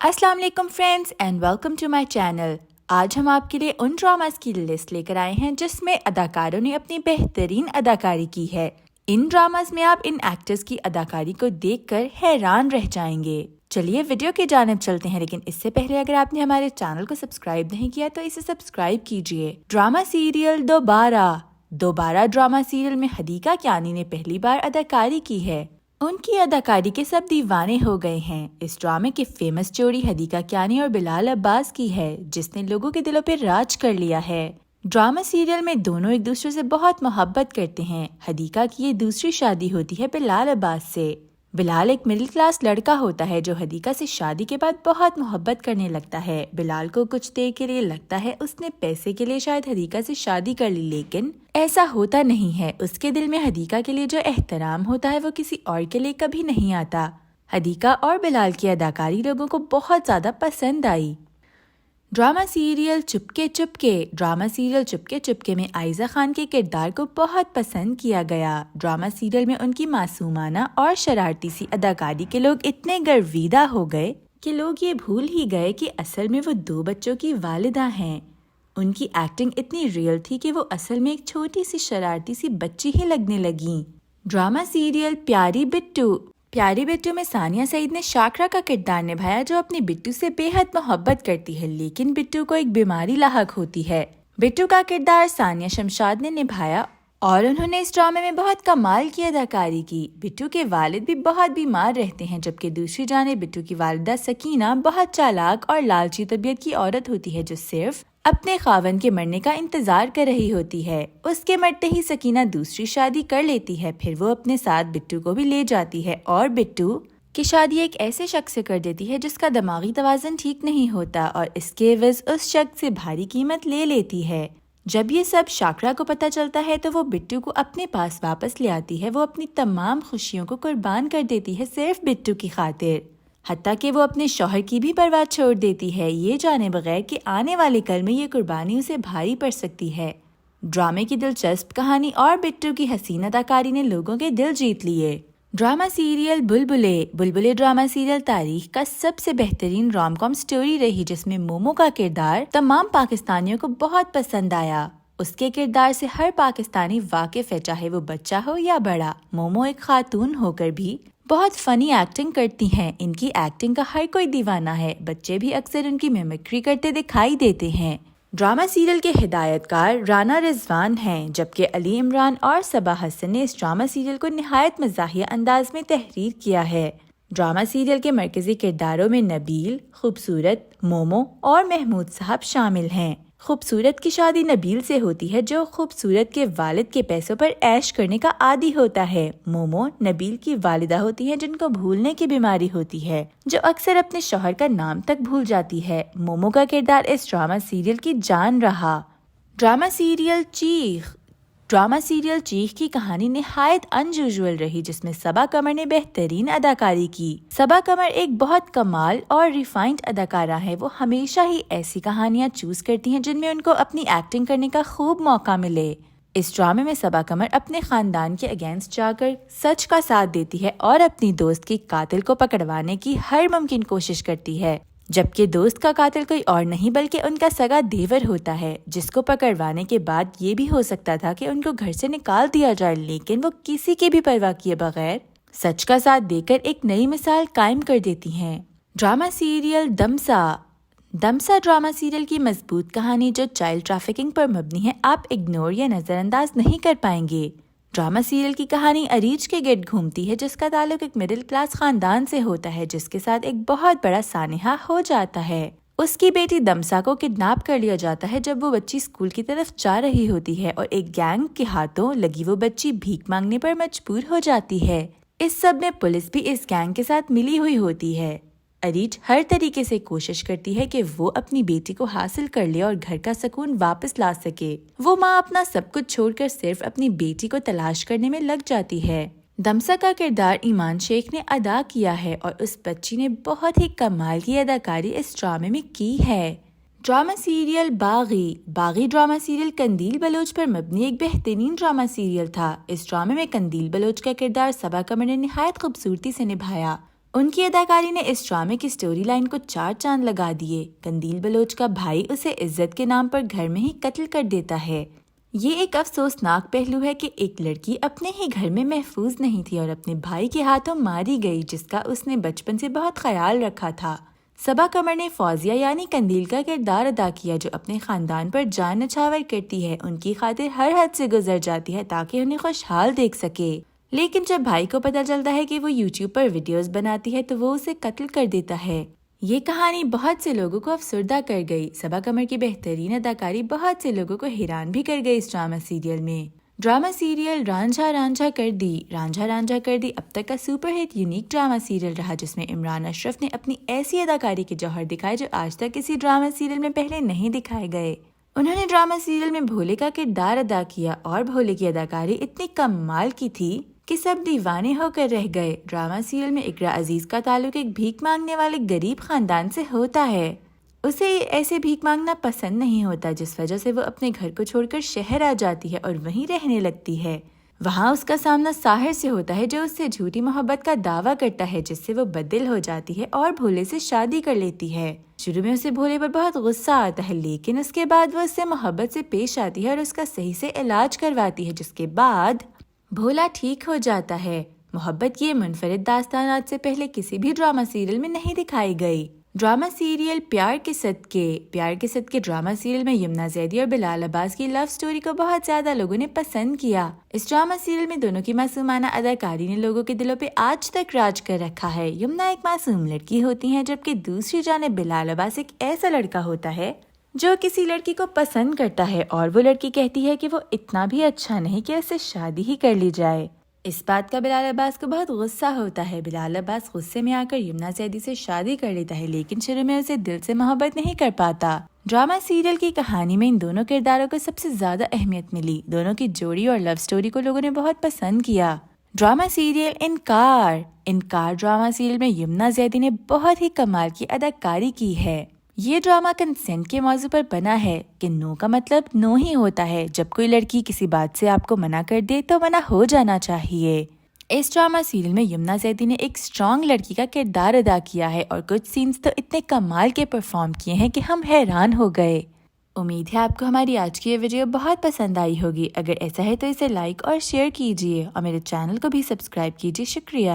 अस्सलाम वालेकुम friends and welcome to my channel. आज हम आपके लिए उन ड्रामास की लिस्ट लेकर आए हैं जिसमें अदाकारों ने अपनी बेहतरीन अदाकारी की है। इन ड्रामास में आप इन एक्टर्स की अदाकारी को देखकर हैरान रह जाएंगे। चलिए वीडियो की जानिब चलते हैं, लेकिन इससे पहले अगर आपने हमारे चैनल को सब्सक्राइब नहीं किया तो इसे सब्सक्राइब कीजिए। ड्रामा सीरियल दोबारा ड्रामा सीरियल में हदीका कियानी ने पहली बार अदाकारी की है। उनकी अदाकारी के सब दीवाने हो गए हैं। इस ड्रामे की फेमस जोड़ी हदीका कियानी और बिलाल अब्बास की है, जिसने लोगों के दिलों पर राज कर लिया है। ड्रामा सीरियल में दोनों एक दूसरे से बहुत मोहब्बत करते हैं। हदीका की ये दूसरी शादी होती है बिलाल अब्बास से। बिलाल एक मिडिल क्लास लड़का होता है जो हदीका से शादी के बाद बहुत मोहब्बत करने लगता है। बिलाल को कुछ देर के लिए लगता है उसने पैसे के लिए शायद हदीका से शादी कर ली, लेकिन ऐसा होता नहीं है। उसके दिल में हदीका के लिए जो एहतराम होता है वो किसी और के लिए कभी नहीं आता। हदीका और बिलाल की अदाकारी लोगों को बहुत ज्यादा पसंद आई। ड्रामा सीरियल चुपके चुपके में आयजा खान के किरदार को बहुत पसंद किया गया। ड्रामा सीरियल में उनकी मासूमाना और शरारती सी अदाकारी के लोग इतने गर्विदा हो गए कि लोग ये भूल ही गए कि असल में वो 2 बच्चों की वालिदा हैं। उनकी एक्टिंग इतनी रियल थी कि वो असल में एक छोटी सी शरारती सी बच्ची ही लगने लगी। ड्रामा सीरियल प्यारी बिट्टू में सानिया सईद ने शाकरा का किरदार निभाया, जो अपनी बिट्टू से बेहद मोहब्बत करती है, लेकिन बिट्टू को एक बीमारी लाहक होती है। बिट्टू का किरदार सानिया शमशाद ने निभाया और उन्होंने इस ड्रामे में बहुत कमाल की अदाकारी की। बिट्टू के वालिद भी बहुत बीमार रहते हैं, जबकि दूसरी जानिब बिट्टू की वालिदा सकीना बहुत चालाक और लालची तबीयत की औरत होती है, जो सिर्फ अपने खावन के मरने का इंतजार कर रही होती है। उसके मरते ही सकीना दूसरी शादी कर लेती है। फिर वो अपने साथ बिट्टू को भी ले जाती है और बिट्टू की शादी एक ऐसे शख्स से कर देती है जिसका दिमागी तवाज़ुन ठीक नहीं होता, और इसके एवज़ उस शख्स से भारी कीमत ले लेती है। जब ये सब शाकरा को पता चलता है तो वो बिट्टू को अपने पास वापस ले आती है। वो अपनी तमाम खुशियों को कुर्बान कर देती है सिर्फ बिट्टू की खातिर, हत्ता कि वो अपने शौहर की भी परवाह छोड़ देती है, ये जाने बगैर कि आने वाले कल में ये कुर्बानी उसे भारी पड़ सकती है। ड्रामे की दिलचस्प कहानी और बिट्टू की हसीन अदाकारी ने लोगों के दिल जीत लिए। ड्रामा सीरियल बुलबुले ड्रामा सीरियल तारीख का सबसे बेहतरीन रोम-कॉम स्टोरी रही, जिसमें मोमो का किरदार तमाम पाकिस्तानियों को बहुत पसंद आया। उसके किरदार से हर पाकिस्तानी वाकिफ है, चाहे वो बच्चा हो या बड़ा। मोमो एक खातून होकर भी बहुत फनी एक्टिंग करती हैं। इनकी एक्टिंग का हर कोई दीवाना है। बच्चे भी अक्सर उनकी मिमिक्री करते दिखाई देते हैं। ड्रामा सीरियल के हिदायतकार राना रिजवान हैं, जबकि अली इमरान और सबा हसन ने इस ड्रामा सीरियल को निहायत मज़ाहिया अंदाज में तहरीर किया है। ड्रामा सीरियल के मरकजी किरदारों में नबील, खूबसूरत, मोमो और महमूद साहब शामिल हैं। खूबसूरत की शादी नबील से होती है, जो खूबसूरत के वालिद के पैसों पर ऐश करने का आदी होता है। मोमो नबील की वालिदा होती है, जिनको भूलने की बीमारी होती है, जो अक्सर अपने शौहर का नाम तक भूल जाती है। मोमो का किरदार इस ड्रामा सीरियल की जान रहा। ड्रामा सीरियल चीख की कहानी निहायत अनयूजुअल रही, जिसमें सबा कमर ने बेहतरीन अदाकारी की। सबा कमर एक बहुत कमाल और रिफाइंड अदाकारा है। वो हमेशा ही ऐसी कहानियां चूज करती हैं जिनमें उनको अपनी एक्टिंग करने का खूब मौका मिले। इस ड्रामे में सबा कमर अपने खानदान के अगेंस्ट जाकर सच का साथ देती है और अपनी दोस्त की कातिल को पकड़वाने की हर मुमकिन कोशिश करती है, जबकि दोस्त का कातिल कोई और नहीं बल्कि उनका सगा देवर होता है, जिसको पकड़वाने के बाद ये भी हो सकता था कि उनको घर से निकाल दिया जाए, लेकिन वो किसी की भी परवाह किए बगैर सच का साथ देकर एक नई मिसाल कायम कर देती हैं। ड्रामा सीरियल दमसा ड्रामा सीरियल की मजबूत कहानी जो चाइल्ड ट्रैफिकिंग पर मबनी है, आप इग्नोर या नजरअंदाज नहीं कर पाएंगे। ड्रामा सीरियल की कहानी अरीज के गिर्द घूमती है, जिसका ताल्लुक एक मिडिल क्लास खानदान से होता है, जिसके साथ एक बहुत बड़ा सानिहा हो जाता है। उसकी बेटी दमसा को किडनैप कर लिया जाता है जब वो बच्ची स्कूल की तरफ जा रही होती है, और एक गैंग के हाथों लगी वो बच्ची भीख मांगने पर मजबूर हो जाती है। इस सब में पुलिस भी इस गैंग के साथ मिली हुई होती है। अरीज हर तरीके से कोशिश करती है कि वो अपनी बेटी को हासिल कर ले और घर का सुकून वापस ला सके। वो माँ अपना सब कुछ छोड़कर सिर्फ अपनी बेटी को तलाश करने में लग जाती है। दमसा का किरदार ईमान शेख ने अदा किया है और उस बच्ची ने बहुत ही कमाल की अदाकारी इस ड्रामे में की है। ड्रामा सीरियल बागी ड्रामा सीरियल कंदील बलोच पर मबनी एक बेहतरीन ड्रामा सीरियल था। इस ड्रामे में कंदील बलोच का किरदार सबा कमर ने निहायत खूबसूरती से निभाया। ان کی اداکاری نے اس ڈرامے کی سٹوری لائن کو 4 چاند لگا دیے۔ قندیل بلوچ کا بھائی اسے عزت کے نام پر گھر میں ہی قتل کر دیتا ہے۔ یہ ایک افسوسناک پہلو ہے کہ ایک لڑکی اپنے ہی گھر میں محفوظ نہیں تھی اور اپنے بھائی کے ہاتھوں ماری گئی، جس کا اس نے بچپن سے بہت خیال رکھا تھا۔ صبا قمر نے فوزیہ یعنی قندیل کا کردار ادا کیا، جو اپنے خاندان پر جان نچھاور کرتی ہے، ان کی خاطر ہر حد سے گزر جاتی ہے تاکہ انہیں خوشحال دیکھ سکے۔ لیکن جب بھائی کو پتہ چلتا ہے کہ وہ یوٹیوب پر ویڈیوز بناتی ہے تو وہ اسے قتل کر دیتا ہے۔ یہ کہانی بہت سے لوگوں کو افسردہ کر گئی۔ صبا قمر کی بہترین اداکاری بہت سے لوگوں کو حیران بھی کر گئی اس ڈرامہ سیریل میں۔ ڈرامہ سیریل رانجھا رانجھا کر دی رانجھا رانجھا کر دی اب تک کا super hit unique drama serial رہا، جس میں عمران اشرف نے اپنی ایسی اداکاری کے جوہر دکھائے جو آج تک کسی ڈرامہ سیریل میں پہلے نہیں دکھائے گئے۔ انہوں نے ڈرامہ سیریل میں بھولے کا کردار ادا کیا اور بھولے کی اداکاری اتنی کمال کی تھی کہ سب دیوانے ہو کر رہ گئے۔ ڈرامہ سیریل میں اقرا عزیز کا تعلق ایک بھیک مانگنے والے غریب خاندان سے ہوتا ہے۔ اسے ایسے بھیک مانگنا پسند نہیں ہوتا، جس وجہ سے وہ اپنے گھر کو چھوڑ کر شہر آ جاتی ہے اور وہیں رہنے لگتی ہے۔ وہاں اس کا سامنا ساحر سے ہوتا ہے جو اس سے جھوٹی محبت کا دعویٰ کرتا ہے، جس سے وہ بدل ہو جاتی ہے اور بھولے سے شادی کر لیتی ہے۔ شروع میں اسے بھولے پر بہت غصہ آتا ہے، لیکن اس کے بعد وہ اس سے محبت سے پیش آتی ہے اور اس کا صحیح سے علاج کرواتی ہے، جس کے بعد بھولا ٹھیک ہو جاتا ہے۔ محبت کی یہ منفرد داستان آج سے پہلے کسی بھی ڈرامہ سیریل میں نہیں دکھائی گئی۔ ڈرامہ سیریل پیار کے صدقے ڈرامہ سیریل میں یمنا زیدی اور بلال عباس کی لو سٹوری کو بہت زیادہ لوگوں نے پسند کیا۔ اس ڈرامہ سیریل میں دونوں کی معصومانہ اداکاری نے لوگوں کے دلوں پہ آج تک راج کر رکھا ہے۔ یمنا ایک معصوم لڑکی ہوتی ہیں، جبکہ دوسری جانب بلال عباس ایک ایسا لڑکا ہوتا ہے جو کسی لڑکی کو پسند کرتا ہے اور وہ لڑکی کہتی ہے کہ وہ اتنا بھی اچھا نہیں کہ اس سے شادی ہی کر لی جائے۔ اس بات کا بلال عباس کو بہت غصہ ہوتا ہے۔ بلال عباس غصے میں آ کر یمنا زیدی سے شادی کر لیتا ہے، لیکن شروع میں اسے دل سے محبت نہیں کر پاتا۔ ڈرامہ سیریل کی کہانی میں ان دونوں کرداروں کو سب سے زیادہ اہمیت ملی۔ دونوں کی جوڑی اور لو سٹوری کو لوگوں نے بہت پسند کیا۔ ڈرامہ سیریل انکار ڈرامہ سیریل میں یمنا زیدی نے بہت ہی کمال کی اداکاری کی ہے۔ یہ ڈرامہ کنسنٹ کے موضوع پر بنا ہے کہ نو کا مطلب نو ہی ہوتا ہے۔ جب کوئی لڑکی کسی بات سے آپ کو منع کر دے تو منع ہو جانا چاہیے۔ اس ڈرامہ سیریل میں یمنا زیدی نے ایک اسٹرانگ لڑکی کا کردار ادا کیا ہے اور کچھ سینز تو اتنے کمال کے پرفارم کیے ہیں کہ ہم حیران ہو گئے۔ امید ہے آپ کو ہماری آج کی یہ ویڈیو بہت پسند آئی ہوگی۔ اگر ایسا ہے تو اسے لائک اور شیئر کیجیے اور میرے چینل کو بھی سبسکرائب کیجیے۔ شکریہ۔